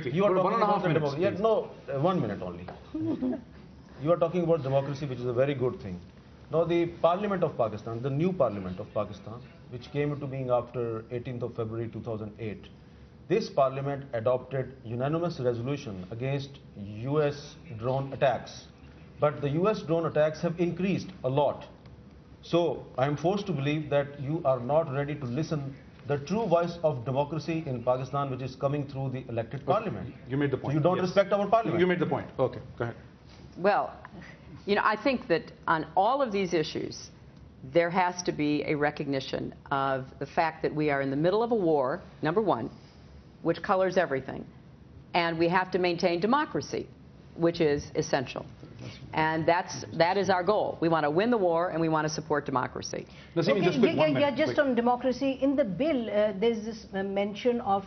quickly. You are talking One and a half about minutes. Yeah, no, 1 minute only. You are talking about democracy, which is a very good thing. Now, the Parliament of Pakistan, the new Parliament of Pakistan, which came into being after 18th of February 2008, this Parliament adopted unanimous resolution against US drone attacks. But the US drone attacks have increased a lot. So, I am forced to believe that you are not ready to listen the true voice of democracy in Pakistan, which is coming through the elected parliament. You made the point. So you don't respect our parliament. You made the point. Okay, go ahead. Well, you know, I think that on all of these issues, there has to be a recognition of the fact that we are in the middle of a war, number one, which colors everything, and we have to maintain democracy, which is essential. And that is our goal. We want to win the war, and we want to support democracy. Okay, just on democracy, in the bill, there's this mention of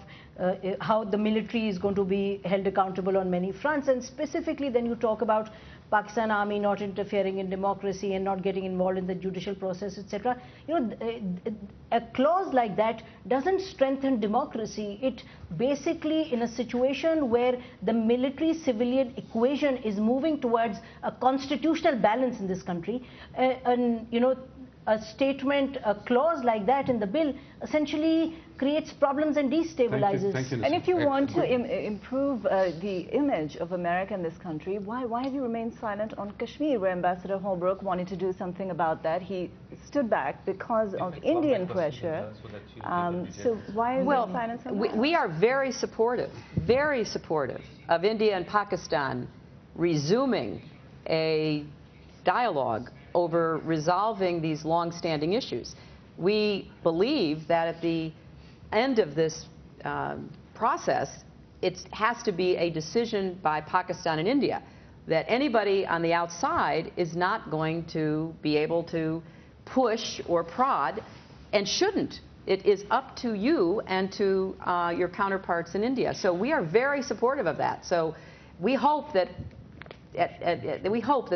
how the military is going to be held accountable on many fronts, and specifically then you talk about Pakistan Army not interfering in democracy and not getting involved in the judicial process, etc. You know, a clause like that doesn't strengthen democracy. It basically, in a situation where the military-civilian equation is moving towards a constitutional balance in this country, and you know, a statement, a clause like that in the bill essentially creates problems and destabilizes. Thank you, and if you want to improve the image of America in this country, why have you remained silent on Kashmir, where Ambassador Holbrooke wanted to do something about that? He stood back because of Indian pressure. So why is there silence on that? We are very supportive of India and Pakistan resuming a dialogue over resolving these long-standing issues. We believe that at the end of this process, it has to be a decision by Pakistan and India that anybody on the outside is not going to be able to push or prod, and shouldn't. It is up to you and to your counterparts in India. So we are very supportive of that. So we hope that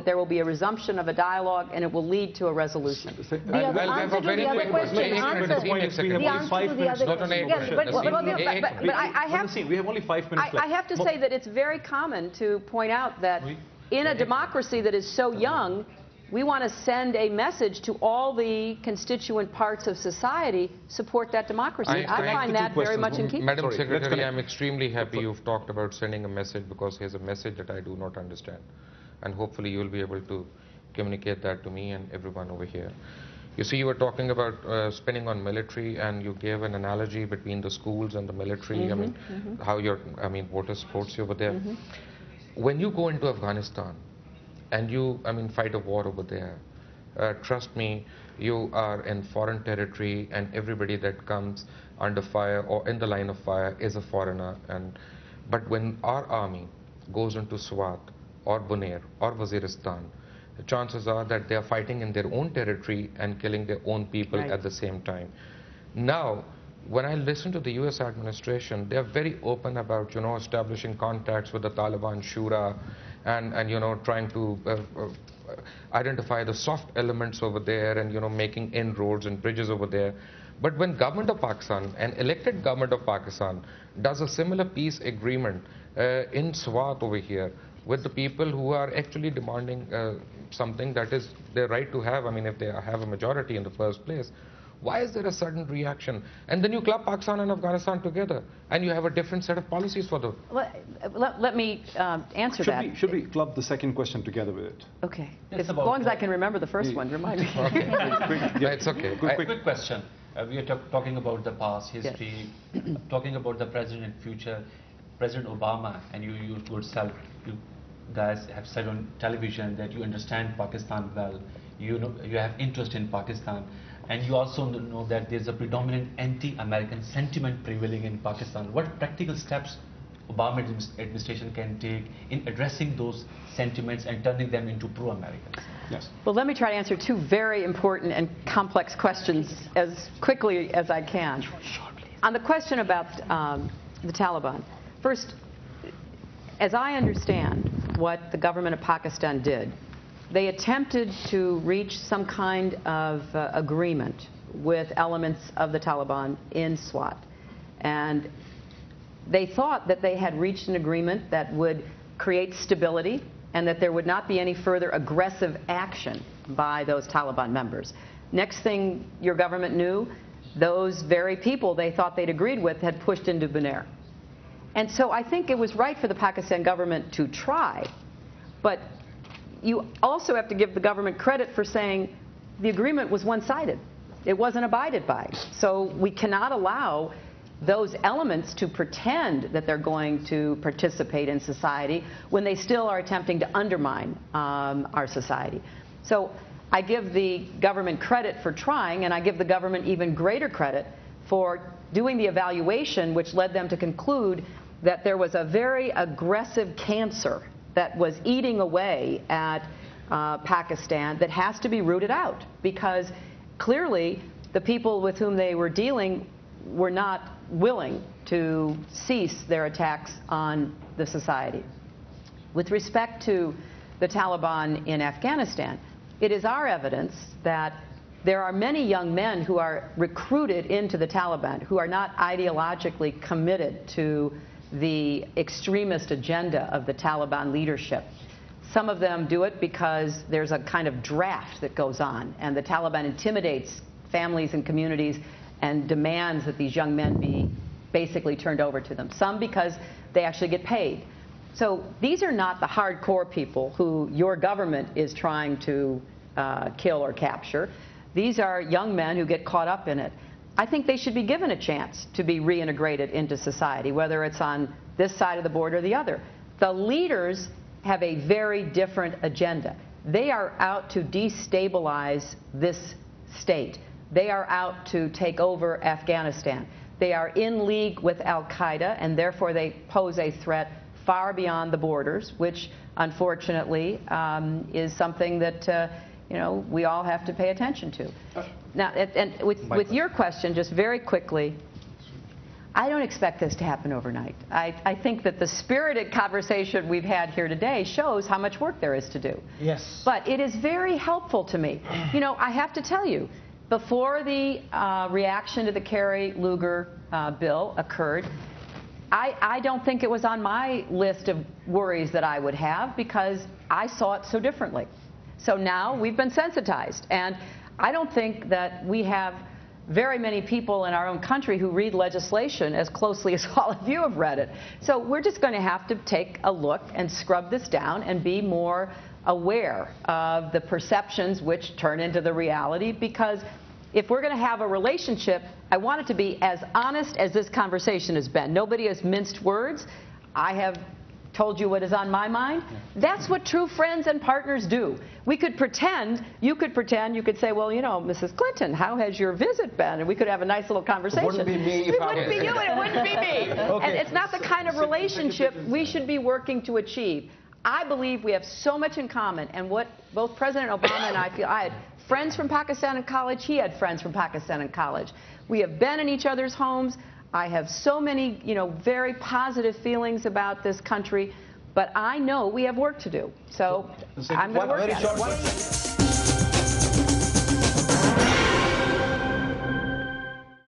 there will be a resumption of a dialogue, and it will lead to a resolution. The answer to the other question. But we have only 5 minutes left. I have to say that it's very common to point out that in a democracy that is so young, we want to send a message to all the constituent parts of society, support that democracy. I find that very much in keeping. Madam Secretary, I'm extremely happy you've talked about sending a message, because here's a message that I do not understand. And hopefully you'll be able to communicate that to me and everyone over here. You see, you were talking about spending on military, and you gave an analogy between the schools and the military. How your water supports you over there. When you go into Afghanistan, and you, fight a war over there, trust me, you are in foreign territory, and everybody that comes under fire or in the line of fire is a foreigner. But when our army goes into Swat or Bunair or Waziristan, the chances are that they are fighting in their own territory and killing their own people at the same time. Now, when I listen to the US administration, they are very open about, establishing contacts with the Taliban Shura, and trying to identify the soft elements over there, and making inroads and bridges over there. But when government of Pakistan, an elected government of Pakistan, does a similar peace agreement in Swat over here with the people who are actually demanding something that is their right to have, if they have a majority in the first place, why is there a sudden reaction? And then you club Pakistan and Afghanistan together, and you have a different set of policies for them. Well, let me answer that. Should we club the second question together with it? Okay. As long as I can remember the first one, remind me. It's okay. Quick question. We are talking about the past history, talking about the present and future. President Obama and you yourself, you guys have said on television that you understand Pakistan well. You have interest in Pakistan. And you also know that there's a predominant anti-American sentiment prevailing in Pakistan. What practical steps Obama administration can take in addressing those sentiments and turning them into pro-Americans? Yes. Well, let me try to answer two very important and complex questions as quickly as I can. On the question about the Taliban, first, as I understand what the government of Pakistan did, they attempted to reach some kind of agreement with elements of the Taliban in Swat. And They thought that they had reached an agreement that would create stability and that there would not be any further aggressive action by those Taliban members. Next thing your government knew, those very people they thought they'd agreed with had pushed into Bonaire. And so I think it was right for the Pakistan government to try, but you also have to give the government credit for saying the agreement was one-sided. It wasn't abided by. So we cannot allow those elements to pretend that they're going to participate in society when they still are attempting to undermine our society. So I give the government credit for trying, and I give the government even greater credit for doing the evaluation which led them to conclude that there was a very aggressive cancer that was eating away at Pakistan that has to be rooted out, because clearly the people with whom they were dealing were not willing to cease their attacks on the society. With respect to the Taliban in Afghanistan, it is our evidence that there are many young men who are recruited into the Taliban who are not ideologically committed to the extremist agenda of the Taliban leadership. Some of them do it because there's a kind of draft that goes on, and the Taliban intimidates families and communities and demands that these young men be basically turned over to them. Some because they actually get paid. So these are not the hardcore people who your government is trying to kill or capture. These are young men who get caught up in it. I think they should be given a chance to be reintegrated into society, whether it's on this side of the border or the other. The leaders have a very different agenda. They are out to destabilize this state. They are out to take over Afghanistan. They are in league with al-Qaeda, and therefore they pose a threat far beyond the borders, which unfortunately is something that we all have to pay attention to. Now, and with your question, just very quickly, I don't expect this to happen overnight. I think that the spirited conversation we've had here today shows how much work there is to do. Yes. But it is very helpful to me. I have to tell you, before the reaction to the Kerry-Lugar bill occurred, I don't think it was on my list of worries that I would have, because I saw it so differently. So now we've been sensitized, and I don't think that we have very many people in our own country who read legislation as closely as all of you have read it. So we're just going to have to take a look and scrub this down and be more aware of the perceptions which turn into the reality, because if we're going to have a relationship, I want it to be as honest as this conversation has been. Nobody has minced words. I have told you what is on my mind. That's what true friends and partners do. We could pretend, you could say, well, Mrs. Clinton, how has your visit been? And we could have a nice little conversation. It wouldn't be me if it wouldn't be you, and it wouldn't be me. Okay. And it's not the kind of relationship we should be working to achieve. I believe we have so much in common, and what both President Obama and I feel, I had friends from Pakistan in college, he had friends from Pakistan in college. We have been in each other's homes. I have so many, very positive feelings about this country, but I know we have work to do. So I'm going to work at it.